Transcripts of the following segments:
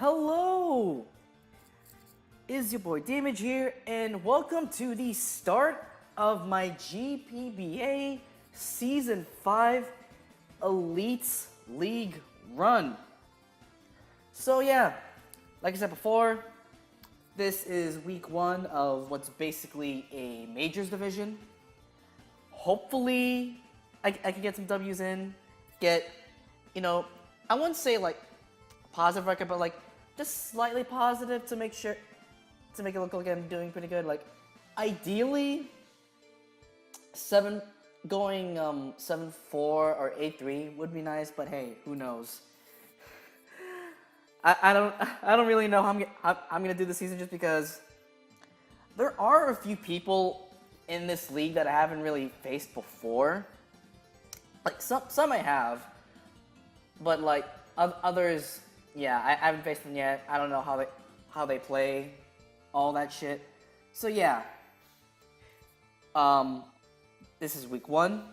Hello! Is your boy Damage here, and welcome to the start of my GPBA Season 5 Elites League run. So yeah, like I said before, this is week 1 of what's basically a Majors division. Hopefully, I can get some W's in, I wouldn't say like positive record, but like just slightly positive to make it look like I'm doing pretty good. Like ideally 7-4 or 8-3 would be nice, but hey, who knows? I don't really know how I'm gonna do the season, just because there are a few people in this league that I haven't really faced before. Like some I have, but like others, yeah, I haven't faced them yet. I don't know how they play, all that shit. So yeah, this is week 1,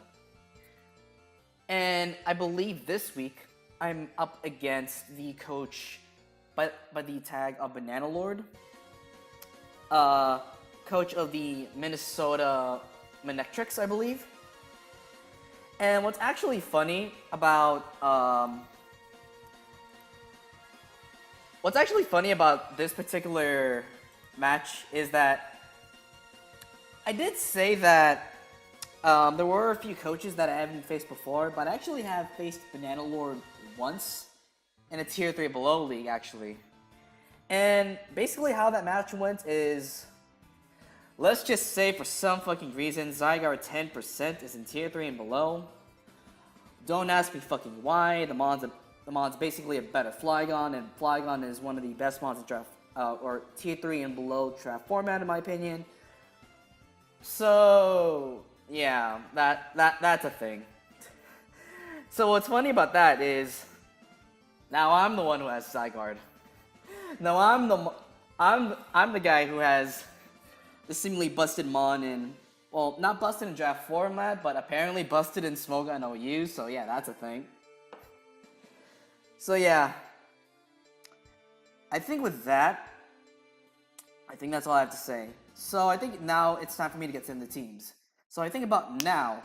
and I believe this week I'm up against the coach by the tag of Banana Lord, coach of the Minnesota Manectrics, I believe. And what's actually funny about this particular match is that I did say that there were a few coaches that I haven't faced before, but I actually have faced Banana Lord once in a tier 3 below league, actually. And basically how that match went is, let's just say for some fucking reason, Zygarde 10% is in tier 3 and below. Don't ask me fucking why. The mon's basically a better Flygon, and Flygon is one of the best mons in draft, or tier 3 and below draft format, in my opinion. So yeah, that's a thing. So what's funny about that is, now I'm the one who has Zygarde. Now I'm the guy who has the seemingly busted mon in, well, not busted in draft format, but apparently busted in Smoga and OU. So yeah, that's a thing. So yeah, I think with that, I think that's all I have to say. So I think now it's time for me to get to the teams. So I think about now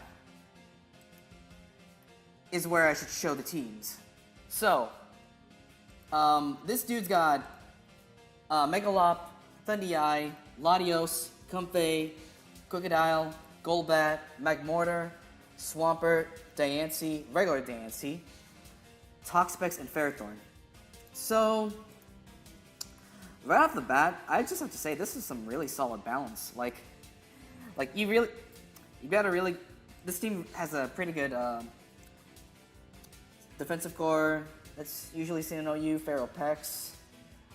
is where I should show the teams. So, this dude's got Megalop, Thundereye, Latios, Comfey, Crocodile, Golbat, Magmortar, Swampert, Diancie, regular Diancie, Toxapex, and Ferrothorn. So, right off the bat, I just have to say this is some really solid balance. Like you gotta really, this team has a pretty good defensive core that's usually seen in OU, Ferropex.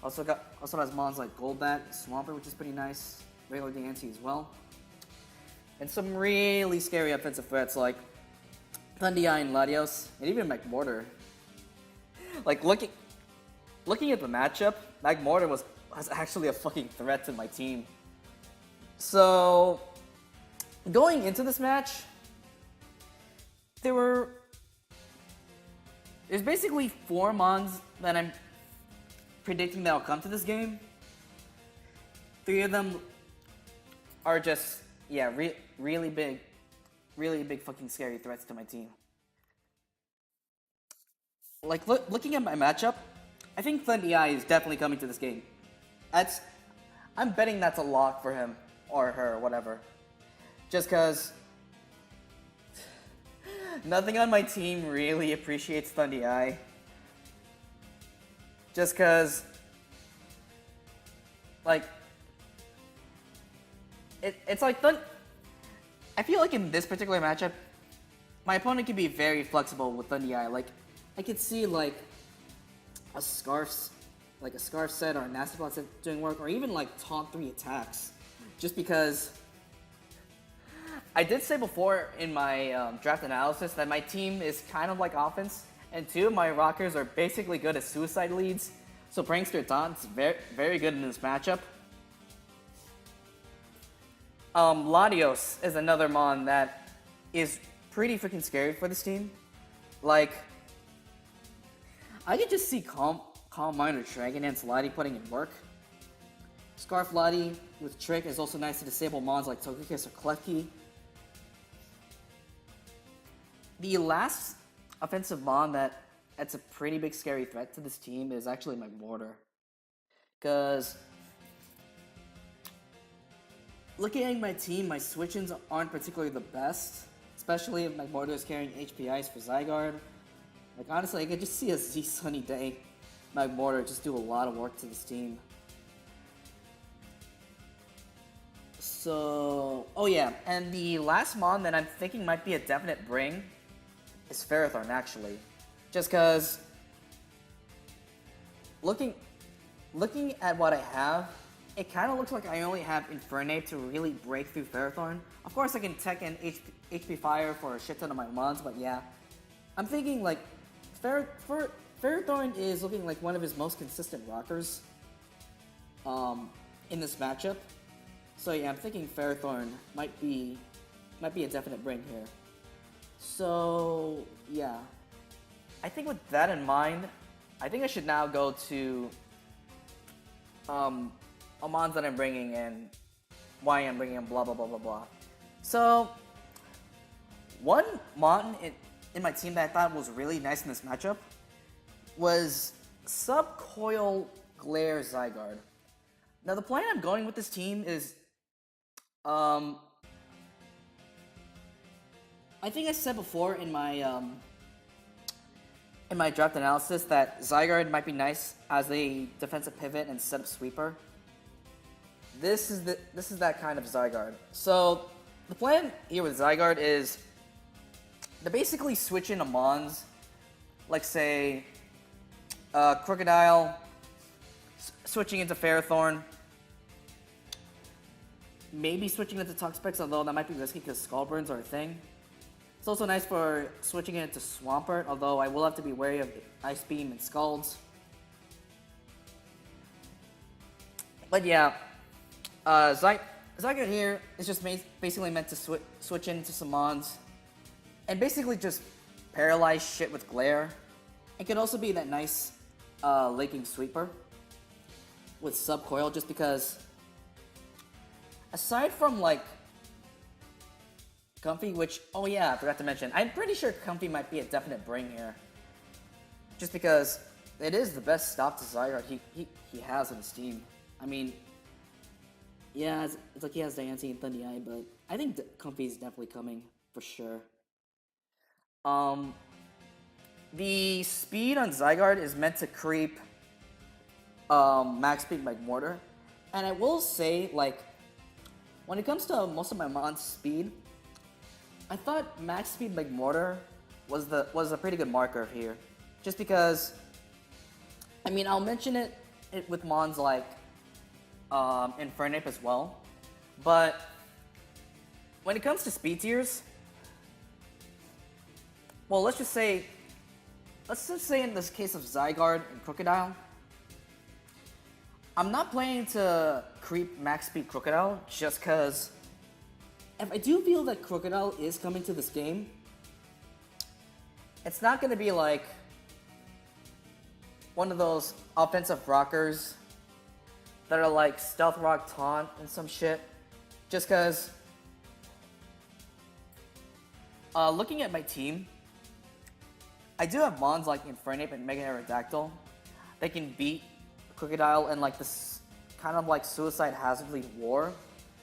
Also has mons like Golbat, Swampert, which is pretty nice, regular Diancie as well. And some really scary offensive threats like Thundereye and Latios, and even Magmortar. Like looking at the matchup, Magmortar was actually a fucking threat to my team. So going into this match, there's basically 4 mons that I'm predicting that'll come to this game. 3 of them are just, yeah, really big fucking scary threats to my team. Like looking at my matchup, I think Thundereye is definitely coming to this game. I'm betting that's a lock for him or her or whatever. Just cause nothing on my team really appreciates Thundereye. Just cause, like, it's like I feel like in this particular matchup, my opponent can be very flexible with Thundereye. Like, I could see like a Scarf set or a Nasty Plot set doing work, or even like top 3 attacks. Just because I did say before in my draft analysis that my team is kind of like offense, and 2 of my rockers are basically good at suicide leads. So Prankster Taunt's very good in this matchup. Latios is another mon that is pretty freaking scary for this team. Like, I could just see Calm Mind or Dragon Dance Lottie putting in work. Scarf Lottie with Trick is also nice to disable mons like Togekiss or Klefki. The last offensive mon that's a pretty big scary threat to this team is actually my Mortar. Because looking at my team, my switch-ins aren't particularly the best. Especially if my Mortar is carrying HPIs for Zygarde. Like honestly, I could just see a Z Sunny Day. My Mortar just do a lot of work to this team. So, oh yeah, and the last mon that I'm thinking might be a definite bring is Ferrothorn actually. Just cause looking at what I have, it kind of looks like I only have Infernape to really break through Ferrothorn. Of course I can tech in HP Fire for a shit ton of my mons, but yeah. I'm thinking like Ferrothorn is looking like one of his most consistent rockers in this matchup. So yeah, I'm thinking Ferrothorn might be a definite bring here. So yeah, I think with that in mind, I think I should now go to mons that I'm bringing and why I'm bringing them, blah blah blah blah blah. So one mon in my team that I thought was really nice in this matchup was Subcoil Glare Zygarde. Now the plan I'm going with this team is I think I said before in my draft analysis that Zygarde might be nice as a defensive pivot and setup sweeper. This is that kind of Zygarde. So the plan here with Zygarde is to basically switch into mons, like say Crocodile, switching into Ferrothorn, maybe switching into Toxapex, although that might be risky because Skull Burns are a thing. It's also nice for switching it into Swampert, although I will have to be wary of Ice Beam and Scalds. But yeah, Zygarde here is just basically meant to switch into some mons and basically just paralyze shit with Glare. It could also be that nice Laking Sweeper with Subcoil, just because aside from like Comfy, which, oh yeah, I forgot to mention, I'm pretty sure Comfy might be a definite bring here. Just because it is the best stop to Zygarde he has in his team. I mean, yeah, it's like he has Diancie and Thundereye, but I think Comfy is definitely coming, for sure. The speed on Zygarde is meant to creep max speed like Mortar. And I will say, like, when it comes to most of my mon's speed, I thought max speed like Mortar was a pretty good marker here. Just because, I mean, I'll mention it with mons like Infernape as well. But when it comes to speed tiers, well, let's just say in this case of Zygarde and Crocodile, I'm not planning to creep max speed Crocodile just because if I do feel that Crocodile is coming to this game, it's not going to be like one of those offensive rockers that are like Stealth Rock Taunt and some shit. Just because looking at my team, I do have mons like Infernape and Mega Aerodactyl. They can beat Crocodile in like this kind of like Suicide Hazard Lead war,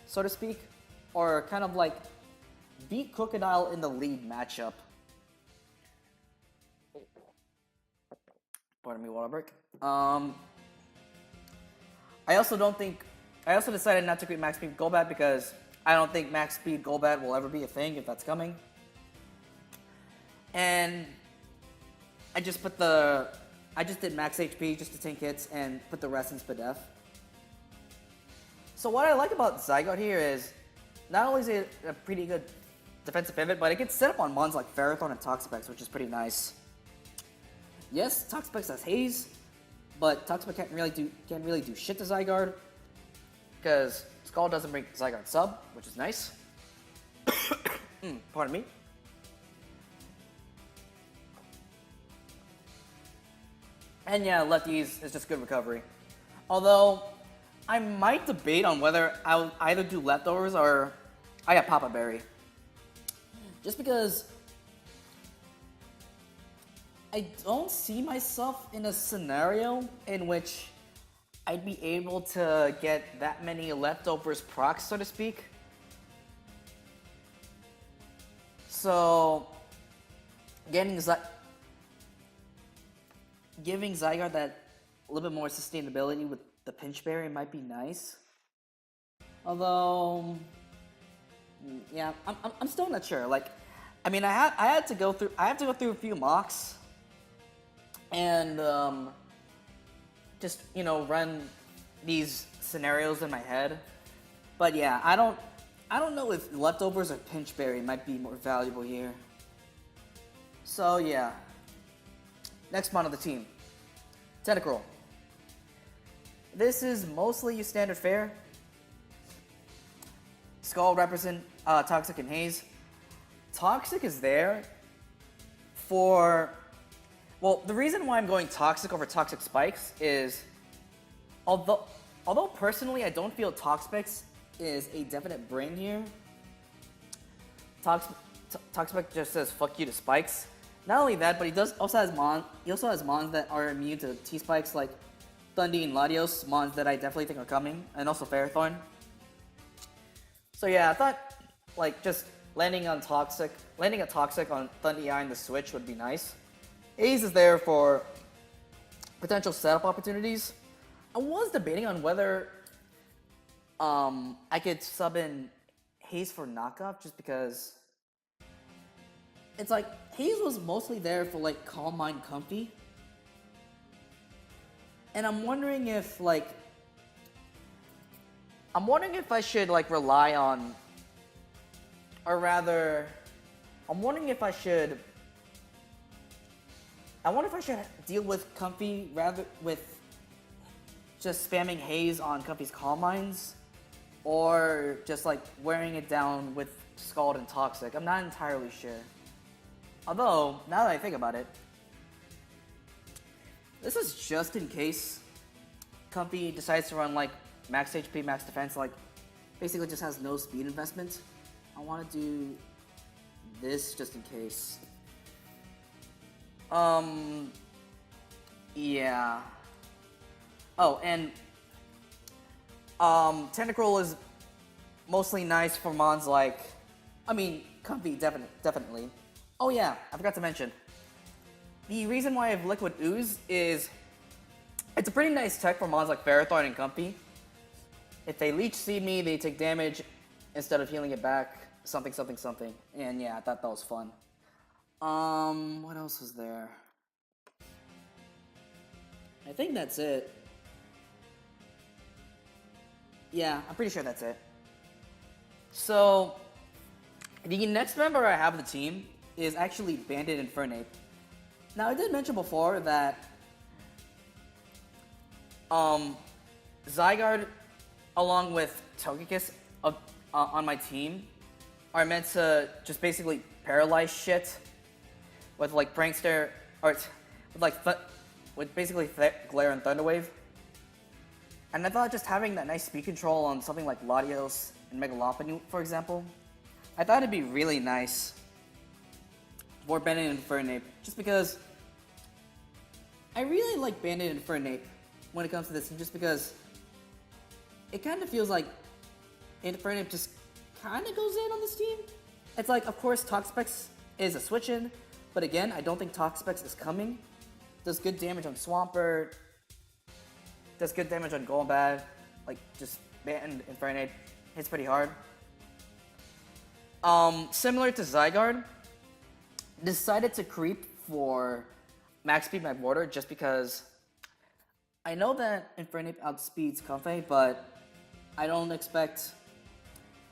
so to speak. Or kind of like beat Crocodile in the lead matchup. Pardon me, water break. I also decided not to create max speed Golbat because I don't think max speed Golbat will ever be a thing if that's coming. And I just did max HP just to tank hits and put the rest in Spadef. So what I like about Zygarde here is not only is it a pretty good defensive pivot, but it gets set up on mons like Ferrothorn and Toxapex, which is pretty nice. Yes, Toxapex has Haze, but Toxapex can't really do shit to Zygarde because Skull doesn't bring Zygarde sub, which is nice. Pardon me. And yeah, lefties is just good recovery. Although, I might debate on whether I'll either do leftovers or I got Papa Berry. Just because I don't see myself in a scenario in which I'd be able to get that many leftovers procs, so to speak. So, giving Zygarde that a little bit more sustainability with the Pinch Berry might be nice. Although, yeah, I'm still not sure. Like, I mean, I have to go through a few mocks, and just run these scenarios in my head. But yeah, I don't know if leftovers or Pinch Berry might be more valuable here. So yeah, next mon of the team, Tentacruel. This is mostly your standard fare. Skull represent Toxic and Haze. Toxic is there for, well, the reason why I'm going Toxic over Toxic Spikes is, although personally I don't feel Toxapex is a definite brain here. Toxapex just says fuck you to Spikes. Not only that, but he also has mons that are immune to T-Spikes like Thundee and Latios, mons that I definitely think are coming, and also Ferrothorn. So yeah, I thought like just landing a Toxic on Thundee Eye in the switch would be nice. Haze is there for potential setup opportunities. I was debating on whether I could sub in Haze for knockoff just because it's like Haze was mostly there for like Calm Mind Comfy. And I'm wondering if I should like rely on, or rather, I wonder if I should deal with Comfy rather with just spamming Haze on Comfy's Calm Minds, or just like wearing it down with Scald and Toxic. I'm not entirely sure. Although, now that I think about it, this is just in case Comfy decides to run like max HP, max defense, like basically just has no speed investment. I want to do this just in case. Yeah. Oh, and Tentacruel is mostly nice for mons like, I mean, Comfy definitely. Oh yeah, I forgot to mention. The reason why I have Liquid Ooze is it's a pretty nice tech for mons like Ferrothorn and Comfy. If they Leech Seed me, they take damage instead of healing it back. Something. And yeah, I thought that was fun. What else was there? I think that's it. Yeah, I'm pretty sure that's it. So, the next member I have of the team is actually Bandit Infernape. Now, I did mention before that Zygarde, along with Togekiss on my team, are meant to just basically paralyze shit with like Prankster, or with basically Glare and Thunder Wave. And I thought just having that nice speed control on something like Latios and Megalophony, for example, I thought it'd be really nice for Bandit and Infernape, just because I really like Bandit and Infernape when it comes to this, and just because it kind of feels like Infernape just kind of goes in on this team. It's like, of course, Toxapex is a switch-in, but again, I don't think Toxapex is coming. Does good damage on Swampert, does good damage on Golbat, like just Bandit and Infernape, hits pretty hard. Similar to Zygarde, decided to creep for max speed, max water, just because I know that Infernape outspeeds Comfey, but I don't expect,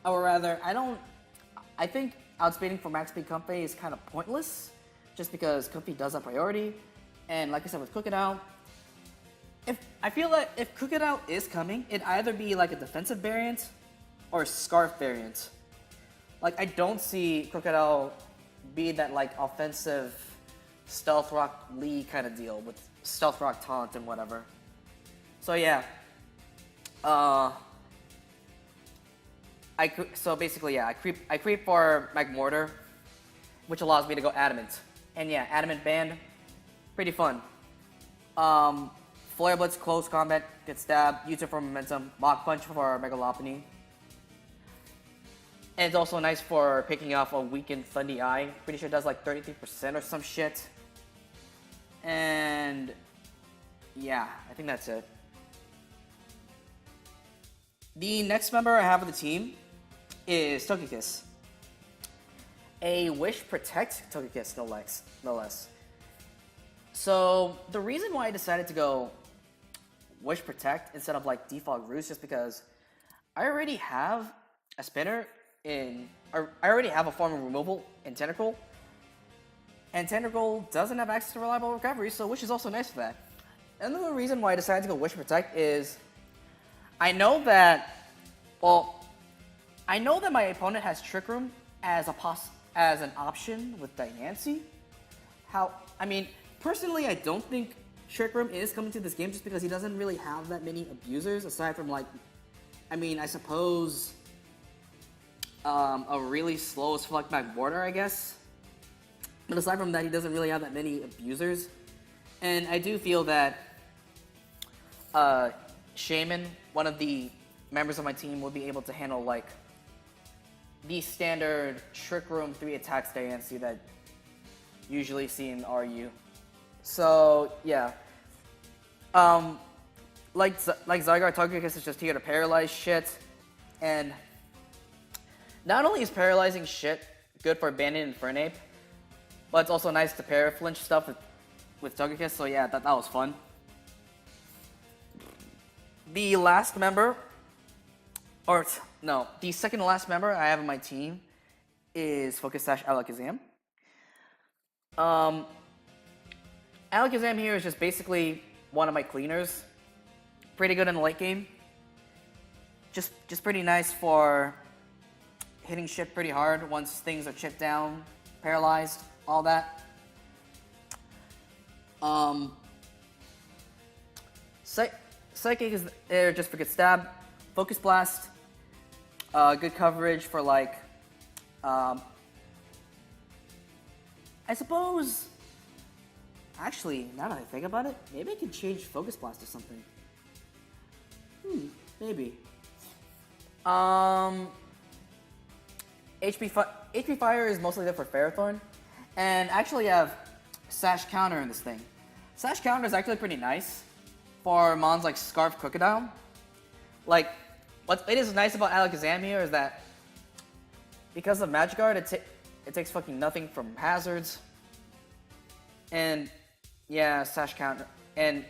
or rather, I think outspeeding for max speed Comfey is kind of pointless, just because Comfey does have priority, and like I said with Crocodile, I feel like if Crocodile is coming, it'd either be like a defensive variant or a Scarf variant. Like, I don't see Crocodile be that like offensive Stealth Rock Lee kind of deal with Stealth Rock Taunt and whatever. So yeah. So basically, yeah, I creep for Magmortar, which allows me to go Adamant. And yeah, Adamant Band, pretty fun. Flare Blitz, close combat, get stabbed, use it for momentum, Mach Punch for Megalopony. And it's also nice for picking off a weakened Thundy Eye. Pretty sure it does like 33% or some shit. And yeah, I think that's it. The next member I have of the team is Togekiss. A Wish Protect Togekiss, no less. So the reason why I decided to go Wish Protect instead of like Defog Roost, just because I already have a spinner I already have a form of removal in Tentacle, and Tentacle doesn't have access to reliable recovery, so Wish is also nice for that. Another reason why I decided to go Wish Protect is I know that my opponent has Trick Room as an option with Diancie. Personally, I don't think Trick Room is coming to this game just because he doesn't really have that many abusers aside from I suppose a really slow as fuck Magmortar, I guess. But aside from that, he doesn't really have that many abusers. And I do feel that Shaman, one of the members of my team, will be able to handle like the standard Trick Room 3 attacks Diancie that usually see in RU. So yeah. Like Zygarde, Togekiss is just here to paralyze shit. And not only is paralyzing shit good for Bandit and Fernape, but it's also nice to pair flinch stuff with Togekiss, so yeah, that was fun. The last member, the second to last member I have on my team is Focus Sash Alakazam. Alakazam here is just basically one of my cleaners. Pretty good in the late game. Just pretty nice for hitting shit pretty hard once things are chipped down, paralyzed, all that. Psychic is there just for good stab. Focus Blast, good coverage for like, I suppose, actually, now that I think about it, maybe I can change Focus Blast to something. Maybe. HP Fire is mostly there for Ferrothorn, and actually I have Sash Counter in this thing. Sash Counter is actually pretty nice for mons like Scarf Crocodile. Like, what it is nice about Alakazam here is that because of Magic Guard, it takes fucking nothing from hazards. And yeah, Sash Counter. And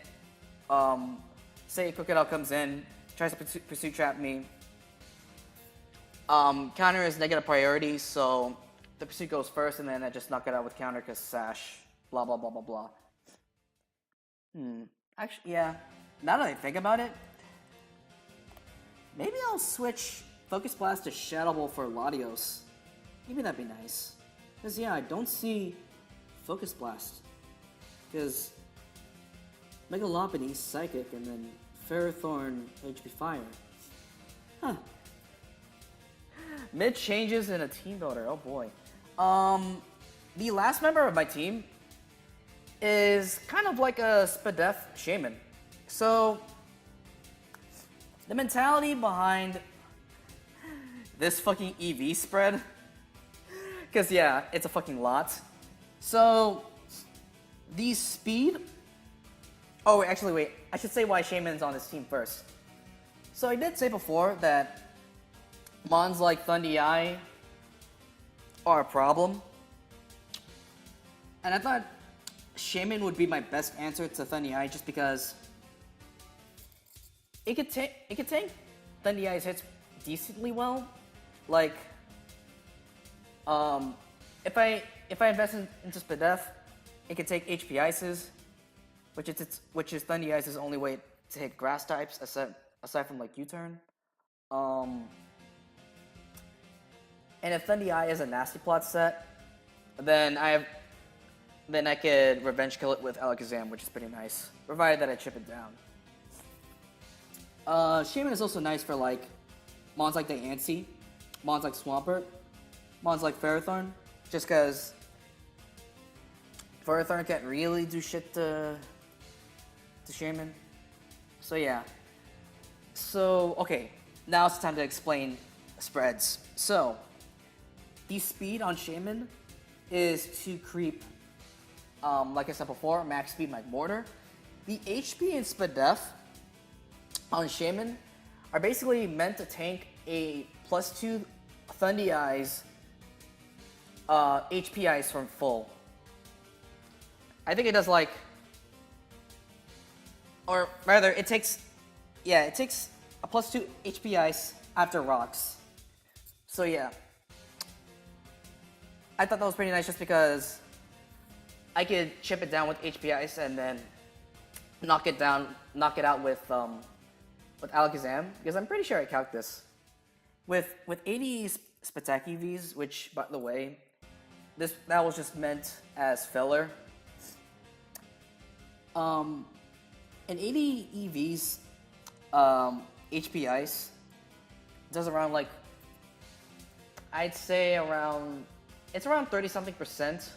say Crocodile comes in, tries to pursuit trap me. Counter is negative priority, so the pursuit goes first, and then I just knock it out with counter because Sash, blah blah blah blah blah. Actually, yeah. Now that I think about it, maybe I'll switch Focus Blast to Shadow Ball for Latios. Maybe that'd be nice. Because yeah, I don't see Focus Blast. Because Megalopony, Psychic, and then Ferrothorn, HP Fire. Huh. Mid changes in a team builder, oh boy. The last member of my team is kind of like a Spadef Shaman. So, the mentality behind this fucking EV spread, because yeah, it's a fucking lot. So, the speed, oh actually wait, I should say why Shaman's on this team first. So I did say before that mons like Thundy Eye are a problem. And I thought Shaman would be my best answer to Thundy Eye just because it could tank Thundy Eye's hits decently well. Like, if I invest into Spadef, it could take HP Ices, which is Thundy Ice's only way to hit grass types aside from like U-turn. And if Thundy Eye is a nasty plot set, then then I could revenge kill it with Alakazam, which is pretty nice, provided that I chip it down. Shaman is also nice for like mons like Diancie, mons like Swampert, mons like Ferrothorn, just because Ferrothorn can't really do shit to Shaman. So yeah. So, okay, now it's time to explain spreads. So, the speed on Shaman is to creep, like I said before, max speed like Mortar. The HP and Spadef on Shaman are basically meant to tank a +2 Thundy Eyes HP Ice from full. I think it does like, or rather it takes a +2 HP Ice after rocks. So yeah, I thought that was pretty nice just because I could chip it down with HP Ice and then knock it out with Alakazam, because I'm pretty sure I calc this. With 80 Spatak EVs, which by the way, that was just meant as filler. And 80 EVs HP Ice does around like, I'd say it's around 30-something%.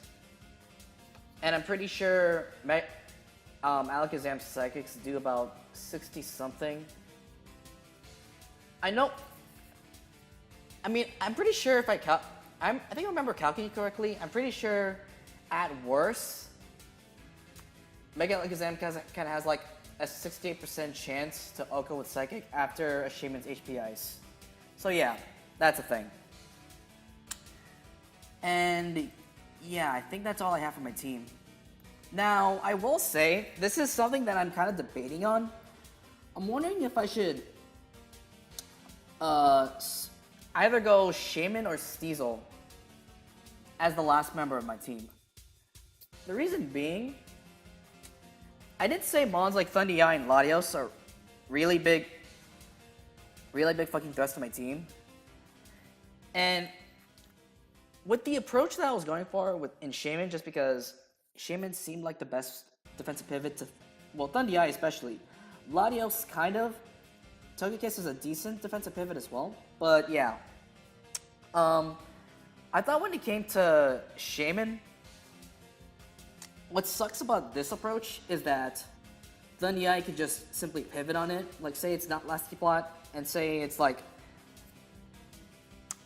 And I'm pretty sure Alakazam's Psychics do about 60-something. I'm pretty sure if I think I remember calculating correctly, I'm pretty sure at worst, Mega Alakazam kind of has like a 68% chance to OHKO with Psychic after a Shaman's HP Ice. So yeah, that's a thing. And yeah, I think that's all I have for my team. Now, I will say, this is something that I'm kind of debating on. I'm wondering if I should either go Shaman or Sneasel as the last member of my team. The reason being, I did say mons like Thundy and Latios are really big fucking threats to my team. And with the approach that I was going for in Shaman, just because Shaman seemed like the best defensive pivot to, well, Thundy especially. Latios kind of. Togekiss is a decent defensive pivot as well. But yeah. I thought when it came to Shaman, what sucks about this approach is that Thundy can just simply pivot on it. Like, say it's not Lasty Plot, and say it's like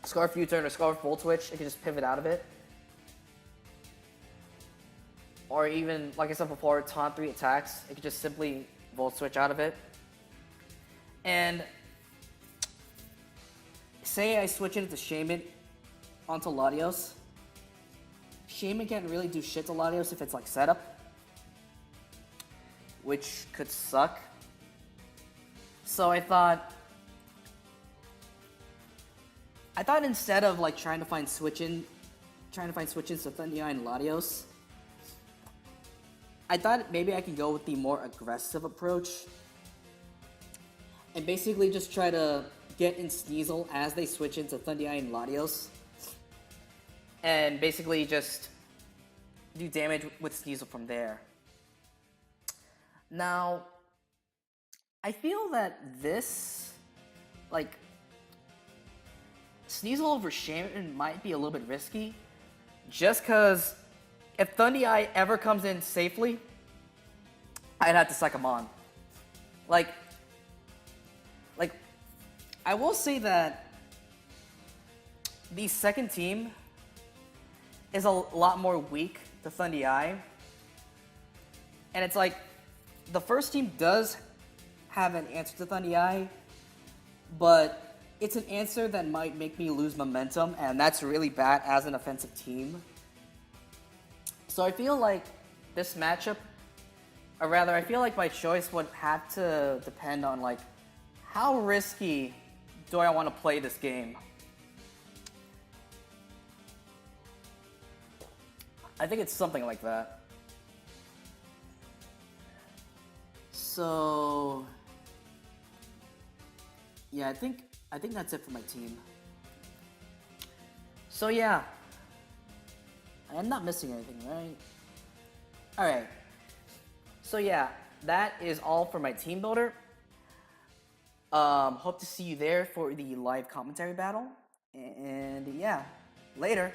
Scarf U-turn or Scarf Volt Switch, it can just pivot out of it. Or even, like I said before, taunt 3 attacks, it could just simply Volt Switch out of it. And say I switch it into Shaman onto Latios. Shaman can't really do shit to Latios if it's like setup, which could suck. So I thought instead of like trying to find switch-ins to Thundy and Latios, I thought maybe I could go with the more aggressive approach and basically just try to get in Sneasel as they switch into Thundy and Latios, and basically just do damage with Sneasel from there. Now, I feel that this, like, Sneasel over Shaman might be a little bit risky, just because if Thundy ever comes in safely, I'd have to psych him on. Like, I will say that the second team is a lot more weak to Thundy. And it's like, the first team does have an answer to Thundy, but it's an answer that might make me lose momentum, and that's really bad as an offensive team. So I feel like this matchup, or rather, I feel like my choice would have to depend on like, how risky do I want to play this game? I think it's something like that. So yeah, I think that's it for my team. So yeah, I'm not missing anything, right? All right. So yeah, that is all for my team builder. Hope to see you there for the live commentary battle. And yeah, later.